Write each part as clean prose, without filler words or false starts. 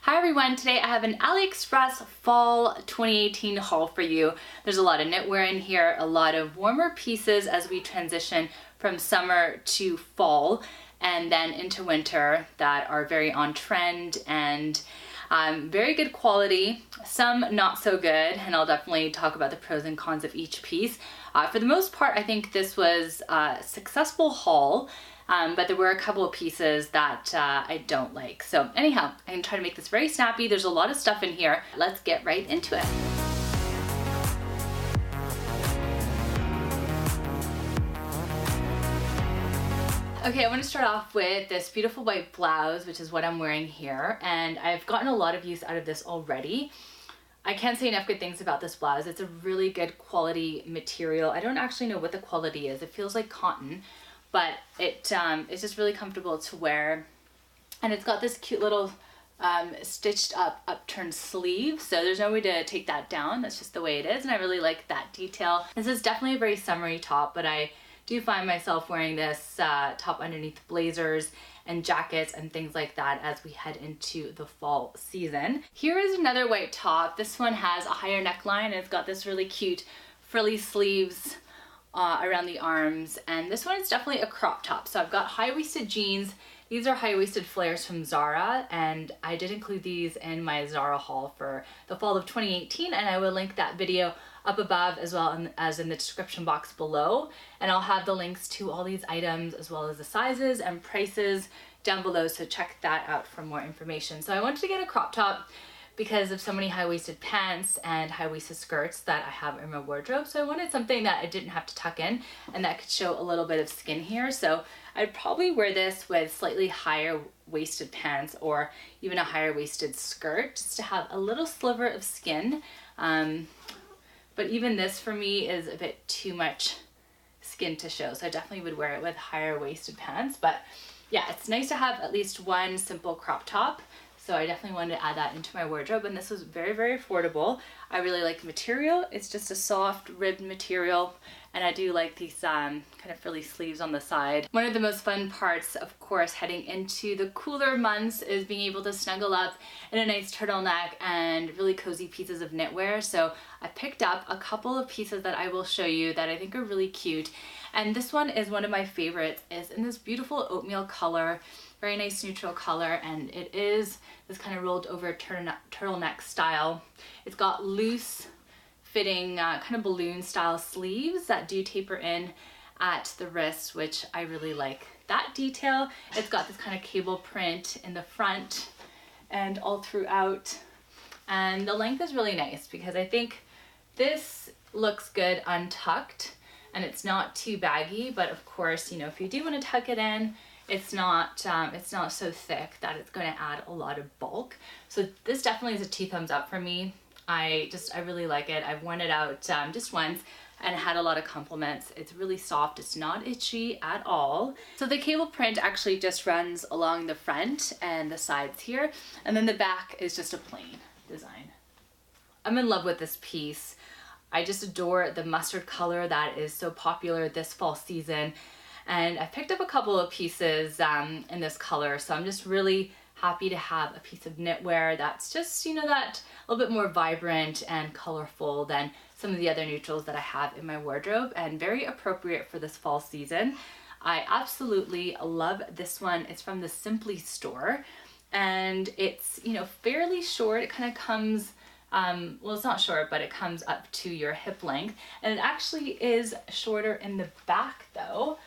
Hi everyone, today I have an Aliexpress Fall 2018 haul for you. There's a lot of knitwear in here, a lot of warmer pieces as we transition from summer to fall and then into winter that are very on trend and very good quality, some not so good, and I'll definitely talk about the pros and cons of each piece. For the most part, I think this was a successful haul. But there were a couple of pieces that I don't like. So anyhow, I'm gonna try to make this very snappy. There's a lot of stuff in here. Let's get right into it. Okay, I want to start off with this beautiful white blouse, which is what I'm wearing here. And I've gotten a lot of use out of this already. I can't say enough good things about this blouse. It's a really good quality material. I don't actually know what the quality is. It feels like cotton. But it's just really comfortable to wear, and it's got this cute little stitched up upturned sleeve, so there's no way to take that down. That's just the way it is, and I really like that detail. This is definitely a very summery top, but I do find myself wearing this top underneath blazers and jackets and things like that as we head into the fall season. Here is another white top. This one has a higher neckline, and it's got this really cute frilly sleeves around the arms, and this one is definitely a crop top. So I've got high-waisted jeans. These are high-waisted flares from ZARA, and I did include these in my ZARA haul for the fall of 2018, and I will link that video up above as well as in the description box below, and I'll have the links to all these items as well as the sizes and prices down below, so check that out for more information. So I wanted to get a crop top because of so many high-waisted pants and high-waisted skirts that I have in my wardrobe. So I wanted something that I didn't have to tuck in and that could show a little bit of skin here. So I'd probably wear this with slightly higher waisted pants or even a higher waisted skirt just to have a little sliver of skin. But even this for me is a bit too much skin to show. So I definitely would wear it with higher waisted pants. But yeah, it's nice to have at least one simple crop top. So I definitely wanted to add that into my wardrobe, and this was very, very affordable. I really like the material. It's just a soft ribbed material, and I do like these kind of frilly sleeves on the side. One of the most fun parts, of course, heading into the cooler months is being able to snuggle up in a nice turtleneck and really cozy pieces of knitwear. So I picked up a couple of pieces that I will show you that I think are really cute. And this one is one of my favorites. It's in this beautiful oatmeal color. Very nice neutral color, and it is this kind of rolled over turtleneck style. It's got loose fitting kind of balloon style sleeves that do taper in at the wrist, which I really like that detail. It's got this kind of cable print in the front and all throughout, and the length is really nice because I think this looks good untucked and it's not too baggy, but of course, you know, if you do want to tuck it in, it's not so thick that it's going to add a lot of bulk. So this definitely is a 2 thumbs up for me. I really like it. I've worn it out just once and had a lot of compliments. It's really soft. It's not itchy at all. So the cable print actually just runs along the front and the sides here, and then the back is just a plain design. I'm in love with this piece. I just adore the mustard color that is so popular this fall season. And I picked up a couple of pieces in this color, so I'm just really happy to have a piece of knitwear that's just, you know, that a little bit more vibrant and colorful than some of the other neutrals that I have in my wardrobe, and very appropriate for this fall season. I absolutely love this one. It's from the Simply store, and it's, you know, fairly short. It kind of comes well, it's not short, but it comes up to your hip length, and it actually is shorter in the back though.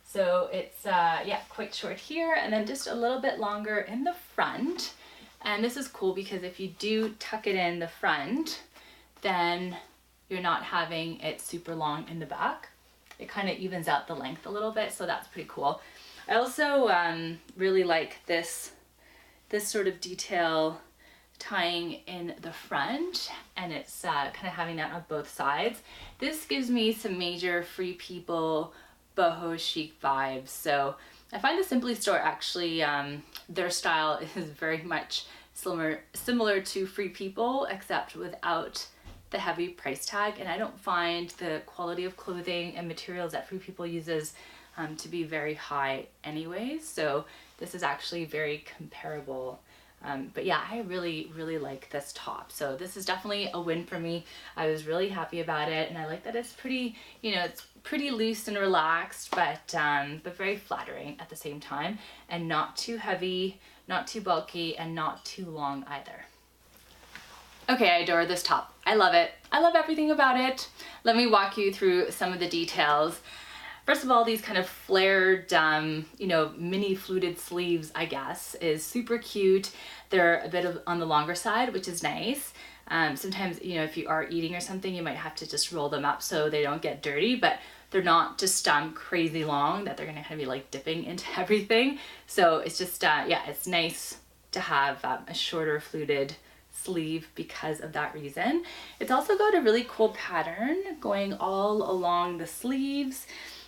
So it's, yeah, quite short here, and then just a little bit longer in the front. And this is cool because if you do tuck it in the front, then you're not having it super long in the back. It kind of evens out the length a little bit, so that's pretty cool. I also really like this sort of detail tying in the front, and it's kind of having that on both sides. This gives me some major Free People boho chic vibes. So I find the Simply store actually, their style is very much similar to Free People, except without the heavy price tag, and I don't find the quality of clothing and materials that Free People uses to be very high anyways. So this is actually very comparable But yeah, I really, really like this top. So this is definitely a win for me. I was really happy about it, and I like that it's pretty, you know, it's pretty loose and relaxed, but very flattering at the same time, and not too heavy, not too bulky, and not too long either. Okay, I adore this top. I love it. I love everything about it. Let me walk you through some of the details. First of all, these kind of flared, you know, mini fluted sleeves, I guess, is super cute. They're a bit on the longer side, which is nice. Sometimes, you know, if you are eating or something, you might have to just roll them up so they don't get dirty, but they're not just crazy long that they're gonna kind of be like dipping into everything. So it's just, yeah, it's nice to have a shorter fluted sleeve because of that reason. It's also got a really cool pattern going all along the sleeves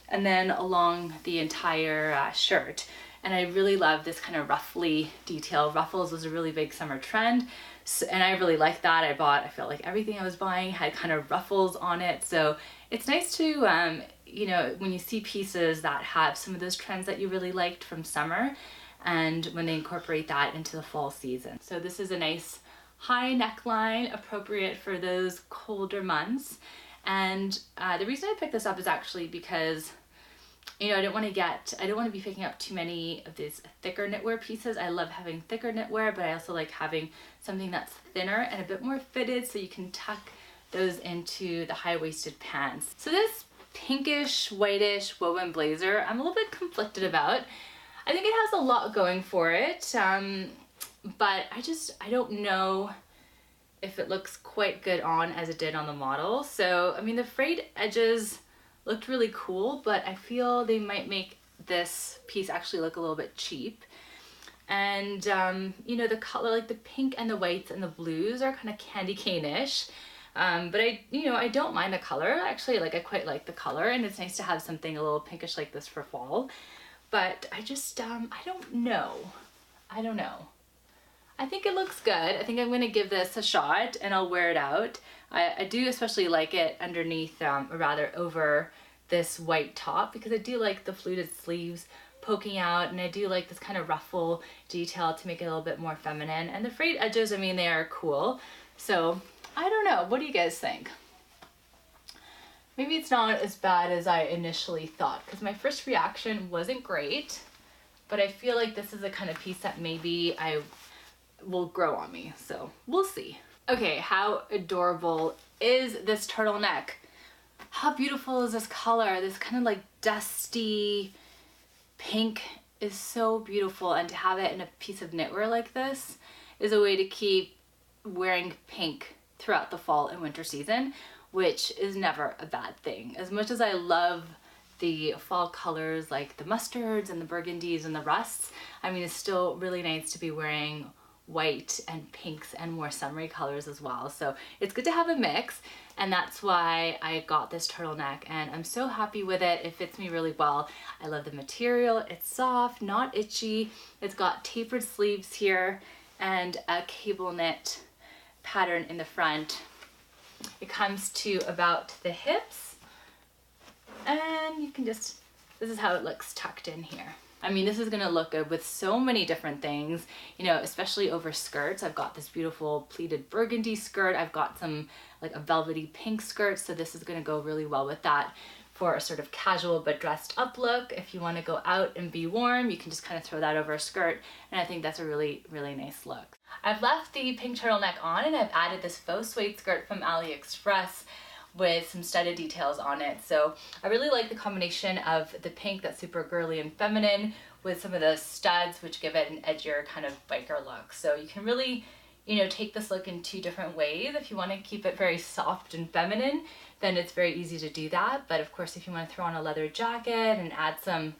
and then along the entire shirt. And I really love this kind of ruffly detail. Ruffles was a really big summer trend, so, and I really like that. I felt like everything I was buying had kind of ruffles on it. So it's nice to, you know, when you see pieces that have some of those trends that you really liked from summer, and when they incorporate that into the fall season. So this is a nice high neckline, appropriate for those colder months. And the reason I picked this up is actually because, you know, I don't want to be picking up too many of these thicker knitwear pieces. I love having thicker knitwear, but I also like having something that's thinner and a bit more fitted so you can tuck those into the high-waisted pants. So this pinkish, whitish woven blazer, I'm a little bit conflicted about. I think it has a lot going for it, but I don't know if it looks quite good on as it did on the model. So, I mean, the frayed edges looked really cool, but I feel they might make this piece actually look a little bit cheap. And, you know, the color, like the pink and the whites and the blues are kind of candy cane-ish. But I don't mind the color. Actually, like, I quite like the color, and it's nice to have something a little pinkish like this for fall. But I just, I don't know. I think it looks good. I think I'm gonna give this a shot and I'll wear it out. I do especially like it underneath, or rather over this white top, because I do like the fluted sleeves poking out, and I do like this kind of ruffle detail to make it a little bit more feminine. And the frayed edges, I mean, they are cool. So I don't know, what do you guys think? Maybe it's not as bad as I initially thought, because my first reaction wasn't great, but I feel like this is the kind of piece that maybe I will grow on me, so we'll see. Okay, how adorable is this turtleneck? How beautiful is this color? This kind of like dusty pink is so beautiful, and to have it in a piece of knitwear like this is a way to keep wearing pink throughout the fall and winter season, which is never a bad thing. As much as I love the fall colors like the mustards and the burgundies and the rusts, I mean, it's still really nice to be wearing white and pinks and more summery colors as well. So it's good to have a mix, and that's why I got this turtleneck, and I'm so happy with it. It fits me really well. I love the material. It's soft, not itchy. It's got tapered sleeves here and a cable knit pattern in the front. It comes to about the hips, and you can just, this is how it looks tucked in here. I mean, this is gonna look good with so many different things, you know, especially over skirts. I've got this beautiful pleated burgundy skirt. I've got some like a velvety pink skirt. So this is gonna go really well with that for a sort of casual but dressed up look. If you wanna go out and be warm, you can just kind of throw that over a skirt. And I think that's a really, really nice look. I've left the pink turtleneck on, and I've added this faux suede skirt from Aliexpress with some studded details on it. So I really like the combination of the pink that's super girly and feminine with some of the studs, which give it an edgier kind of biker look. So you can really, you know, take this look in two different ways. If you want to keep it very soft and feminine, then it's very easy to do that. But of course, if you want to throw on a leather jacket and add some,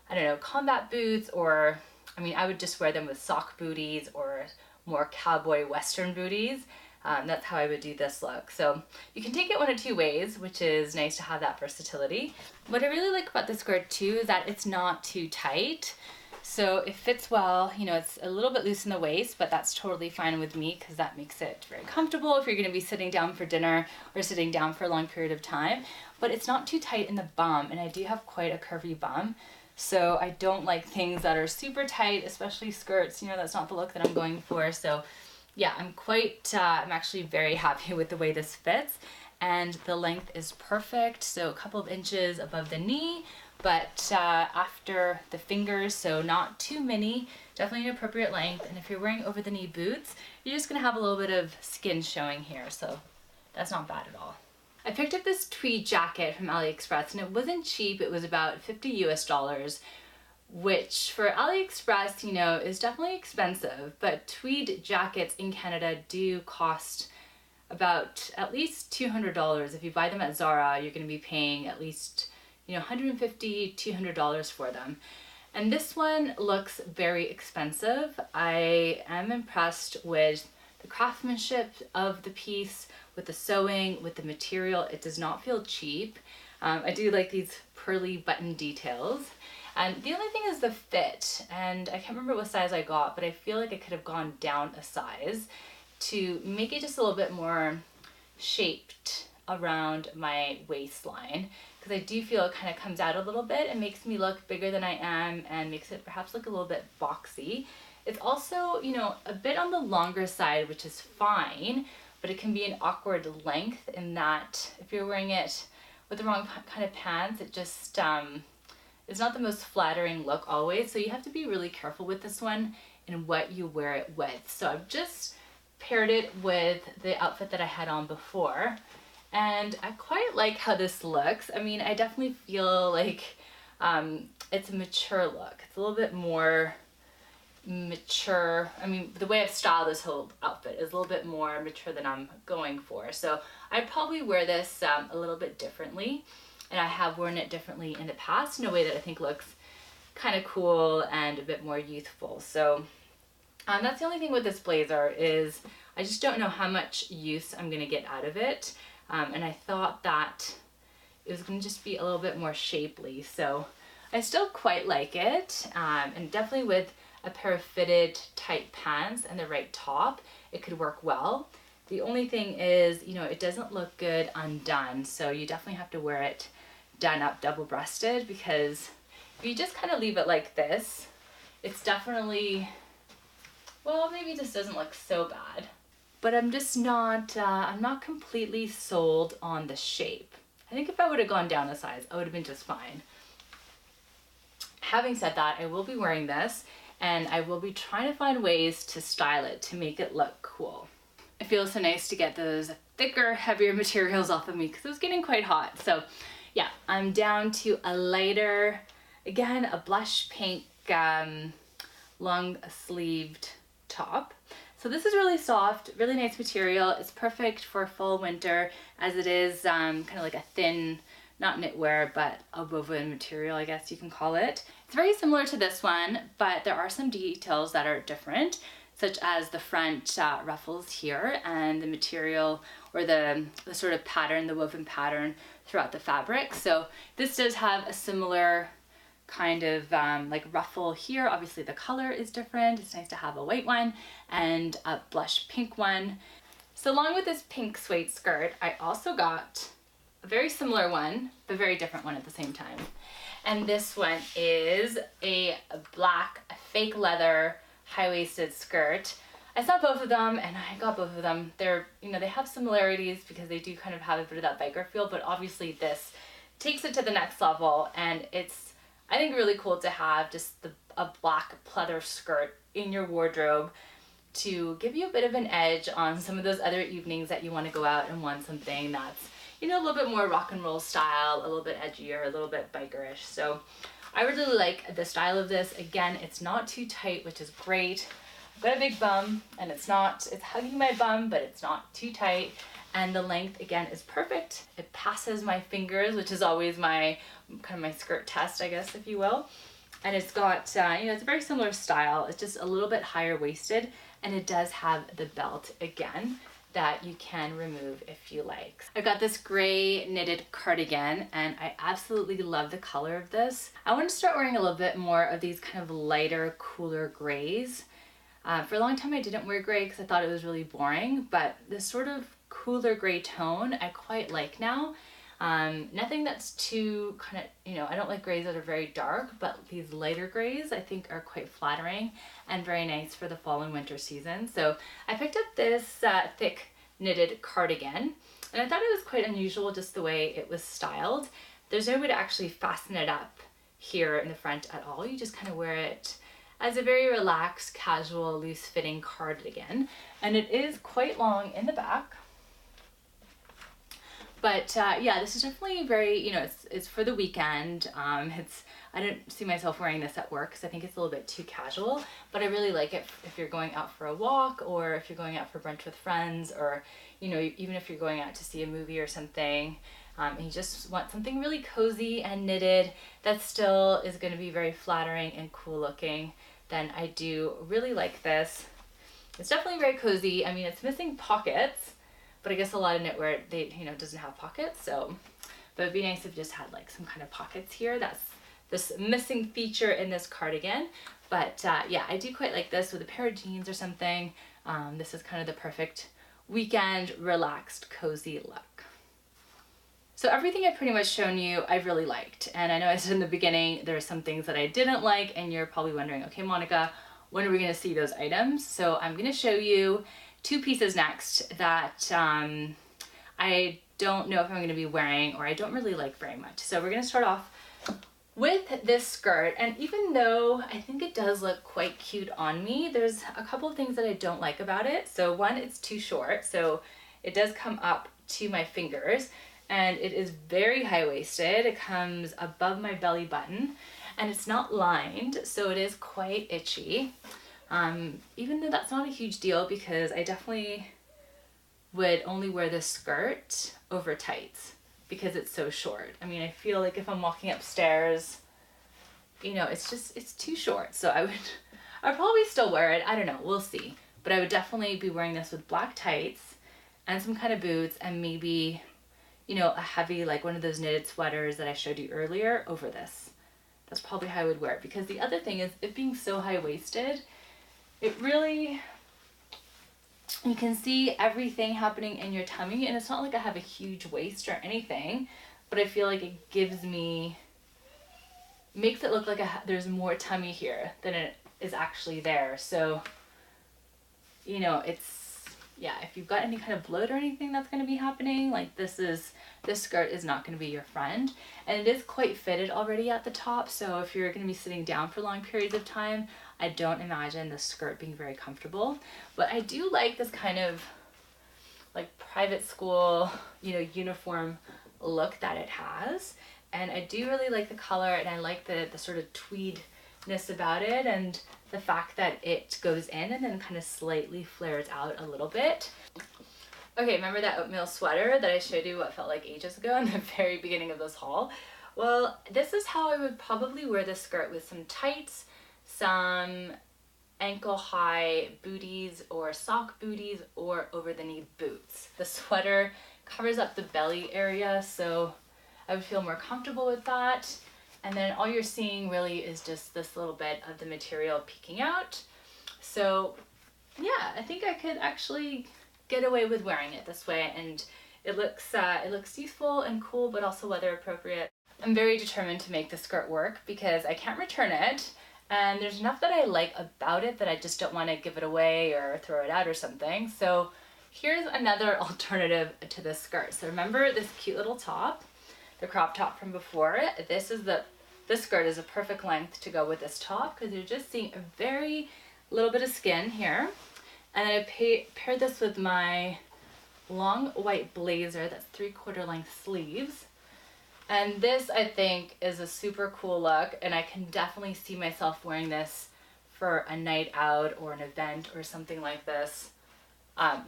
I don't know, combat boots, or, I mean, I would just wear them with sock booties or more cowboy western booties. That's how I would do this look. So you can take it one of two ways, which is nice to have that versatility. What I really like about this skirt too is that it's not too tight. So it fits well, you know, it's a little bit loose in the waist, but that's totally fine with me because that makes it very comfortable if you're gonna be sitting down for dinner or sitting down for a long period of time. But it's not too tight in the bum, and I do have quite a curvy bum. So I don't like things that are super tight, especially skirts. You know, that's not the look that I'm going for. So yeah, I'm actually very happy with the way this fits. And the length is perfect, so a couple of inches above the knee, but after the fingers, so not too many, definitely an appropriate length. And if you're wearing over the knee boots, you're just gonna have a little bit of skin showing here, so that's not bad at all. I picked up this tweed jacket from Aliexpress, and it wasn't cheap. It was about $50 US, which for Aliexpress, you know, is definitely expensive, but tweed jackets in Canada do cost about at least $200. If you buy them at ZARA, you're going to be paying at least, you know, $150, $200 for them. And this one looks very expensive. I am impressed with the craftsmanship of the piece, with the sewing, with the material. It does not feel cheap. I do like these pearly button details. And the only thing is the fit, and I can't remember what size I got, but I feel like I could have gone down a size to make it just a little bit more shaped around my waistline, because I do feel it kind of comes out a little bit and makes me look bigger than I am and makes it perhaps look a little bit boxy. It's also, you know, a bit on the longer side, which is fine, but it can be an awkward length in that if you're wearing it with the wrong kind of pants, it just it's not the most flattering look always. So you have to be really careful with this one and what you wear it with. So I've just paired it with the outfit that I had on before, and I quite like how this looks. I mean, I definitely feel like it's a mature look. It's a little bit more mature. I mean, the way I've styled this whole outfit is a little bit more mature than I'm going for. So I'd probably wear this a little bit differently, and I have worn it differently in the past in a way that I think looks kind of cool and a bit more youthful. So that's the only thing with this blazer, is I just don't know how much use I'm gonna get out of it. And I thought that it was gonna just be a little bit more shapely. So I still quite like it. And definitely with a pair of fitted tight pants and the right top, it could work well. The only thing is, you know, it doesn't look good undone. So you definitely have to wear it done up double-breasted, because if you just kind of leave it like this, it's definitely, well, maybe this doesn't look so bad, but I'm just not, I'm not completely sold on the shape. I think if I would have gone down a size, I would have been just fine. Having said that, I will be wearing this, and I will be trying to find ways to style it to make it look cool. It feels so nice to get those thicker, heavier materials off of me, because it was getting quite hot. So yeah, I'm down to a lighter, again, a blush pink, long sleeved top. So this is really soft, really nice material. It's perfect for fall winter, as it is kind of like a thin, not knitwear, but a woven material, I guess you can call it. It's very similar to this one, but there are some details that are different, such as the front ruffles here and the material, or the sort of pattern, the woven pattern throughout the fabric. So this does have a similar kind of like ruffle here. Obviously the color is different. It's nice to have a white one and a blush pink one. So along with this pink suede skirt, I also got a very similar one, but very different one at the same time. And this one is a black fake leather high-waisted skirt. I saw both of them and I got both of them. They're, you know, they have similarities because they do kind of have a bit of that biker feel, but obviously this takes it to the next level, and it's, I think, really cool to have just a black pleather skirt in your wardrobe to give you a bit of an edge on some of those other evenings that you want to go out and want something that's, you know, a little bit more rock and roll style, a little bit edgier, a little bit bikerish. So I really like the style of this. Again, it's not too tight, which is great. I've got a big bum, and it's hugging my bum, but it's not too tight. And the length, again, is perfect. It passes my fingers, which is always my kind of my skirt test, I guess, if you will. And it's got, you know, it's a very similar style. It's just a little bit higher waisted, and it does have the belt again that you can remove if you like. I got this gray knitted cardigan, and I absolutely love the color of this. I want to start wearing a little bit more of these kind of lighter, cooler grays. For a long time I didn't wear gray because I thought it was really boring, but this sort of cooler gray tone I quite like now. Nothing that's too kind of, you know, I don't like grays that are very dark, but these lighter grays I think are quite flattering and very nice for the fall and winter season. So I picked up this thick knitted cardigan, and I thought it was quite unusual just the way it was styled. There's no way to actually fasten it up here in the front at all. You just kind of wear it as a very relaxed, casual, loose-fitting cardigan, and it is quite long in the back. But yeah, this is definitely very, you know, it's for the weekend. I don't see myself wearing this at work because I think it's a little bit too casual, but I really like it if you're going out for a walk, or if you're going out for brunch with friends, or, you know, even if you're going out to see a movie or something, and you just want something really cozy and knitted that still is going to be very flattering and cool looking, then I do really like this. It's definitely very cozy. I mean, it's missing pockets, but I guess a lot of knitwear, they, you know, doesn't have pockets. So, but it'd be nice if it just had like some kind of pockets here. That's this missing feature in this cardigan. But yeah, I do quite like this with a pair of jeans or something. This is kind of the perfect weekend, relaxed, cozy look. So everything I've pretty much shown you, I've really liked. And I know I said in the beginning, there are some things that I didn't like, and you're probably wondering, okay, Monica, when are we gonna see those items? So I'm gonna show you two pieces next that I don't know if I'm gonna be wearing, or I don't really like very much. So we're gonna start off with this skirt, and even though I think it does look quite cute on me, there's a couple of things that I don't like about it. So one, it's too short, so it does come up to my fingers, and it is very high-waisted. It comes above my belly button, and it's not lined, so it is quite itchy. Even though that's not a huge deal, because I definitely would only wear this skirt over tights because it's so short. I mean, I feel like if I'm walking upstairs, you know, it's too short. So I'd probably still wear it. I don't know, we'll see. But I would definitely be wearing this with black tights and some kind of boots, and maybe, you know, a heavy, like one of those knitted sweaters that I showed you earlier over this. That's probably how I would wear it, because the other thing is, it being so high-waisted, it really, you can see everything happening in your tummy, and it's not like I have a huge waist or anything, but I feel like it gives me, makes it look like there's more tummy here than it is actually there. So, you know, it's, yeah, if you've got any kind of bloat or anything that's going to be happening, like this skirt is not going to be your friend. And it is quite fitted already at the top, so if you're going to be sitting down for long periods of time, I don't imagine the skirt being very comfortable. But I do like this kind of like private school, you know, uniform look that it has. And I do really like the color, and I like the sort of tweedness about it, and the fact that it goes in and then kind of slightly flares out a little bit. Okay, remember that oatmeal sweater that I showed you what felt like ages ago in the very beginning of this haul? Well, this is how I would probably wear this skirt, with some tights, some ankle high booties or sock booties, or over the knee boots. The sweater covers up the belly area, so I would feel more comfortable with that. And then all you're seeing really is just this little bit of the material peeking out. So yeah, I think I could actually get away with wearing it this way, and it looks youthful and cool, but also weather appropriate. I'm very determined to make the skirt work because I can't return it, and there's enough that I like about it that I just don't want to give it away or throw it out or something. So here's another alternative to this skirt. So remember this cute little top, the crop top from before? This skirt is a perfect length to go with this top, because you're just seeing a very little bit of skin here. And I paired this with my long white blazer that's 3/4 length sleeves. And this, I think, is a super cool look, and I can definitely see myself wearing this for a night out or an event or something like this.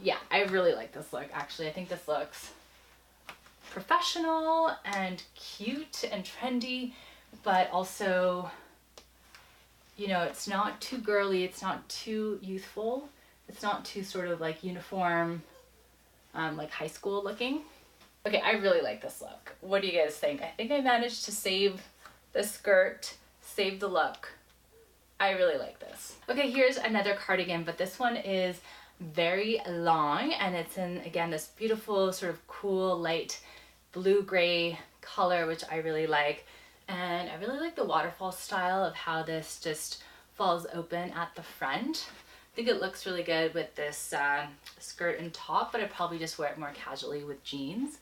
Yeah, I really like this look, actually. I think this looks professional and cute and trendy, but also, you know, it's not too girly, it's not too youthful, it's not too sort of like uniform, like high school looking. Okay, I really like this look. What do you guys think? I think I managed to save the skirt, save the look. I really like this. Okay, here's another cardigan, but this one is very long, and it's in, again, this beautiful sort of cool light blue-gray color, which I really like. And I really like the waterfall style of how this just falls open at the front. I think it looks really good with this skirt and top, but I'd probably just wear it more casually with jeans.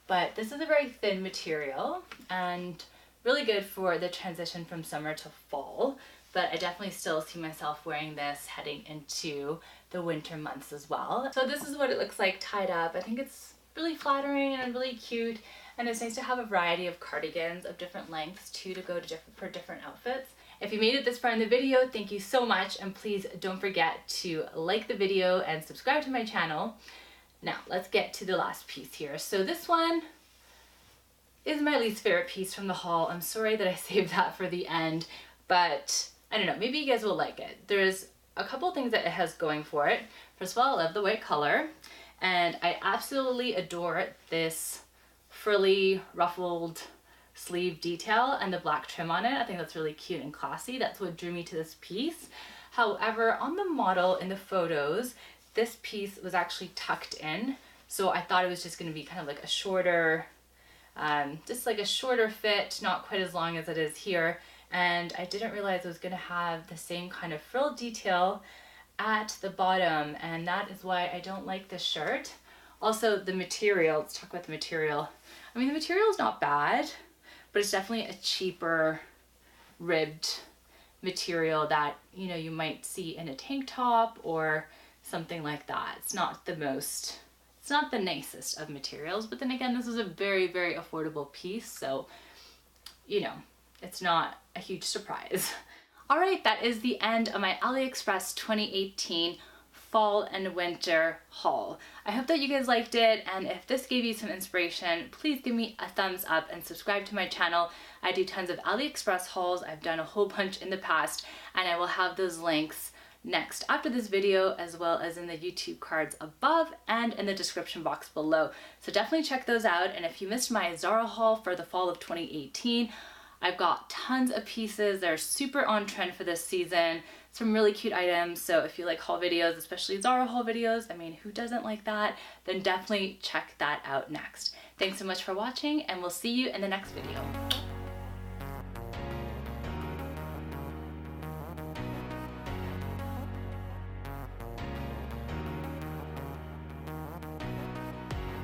But this is a very thin material and really good for the transition from summer to fall. But I definitely still see myself wearing this heading into the winter months as well. So this is what it looks like tied up. I think it's really flattering and really cute. And it's nice to have a variety of cardigans of different lengths too, to go to for different outfits. If you made it this far in the video, thank you so much. And please don't forget to like the video and subscribe to my channel. Now let's get to the last piece here. So this one is my least favorite piece from the haul. I'm sorry that I saved that for the end, but I don't know, maybe you guys will like it. There's a couple things that it has going for it. First of all, I love the white color, and I absolutely adore this frilly ruffled sleeve detail and the black trim on it. I think that's really cute and classy. That's what drew me to this piece. However, on the model in the photos, this piece was actually tucked in, so I thought it was just going to be kind of like a shorter, just like a shorter fit, not quite as long as it is here. And I didn't realize it was going to have the same kind of frill detail at the bottom, and that is why I don't like this shirt. Also, the material, let's talk about the material. I mean, the material is not bad, but it's definitely a cheaper ribbed material that, you know, you might see in a tank top or something like that. It's not the most, it's not the nicest of materials, but then again, this is a very, very affordable piece, so, you know, it's not a huge surprise. All right, that is the end of my Aliexpress 2018 fall and winter haul. I hope that you guys liked it, and if this gave you some inspiration, please give me a thumbs up and subscribe to my channel. I do tons of Aliexpress hauls. I've done a whole bunch in the past, and I will have those links next after this video, as well as in the YouTube cards above and in the description box below. So definitely check those out. And if you missed my ZARA haul for the fall of 2018, I've got tons of pieces. They're super on trend for this season. Some really cute items. So if you like haul videos, especially ZARA haul videos, I mean, who doesn't like that? Then definitely check that out next. Thanks so much for watching, and we'll see you in the next video.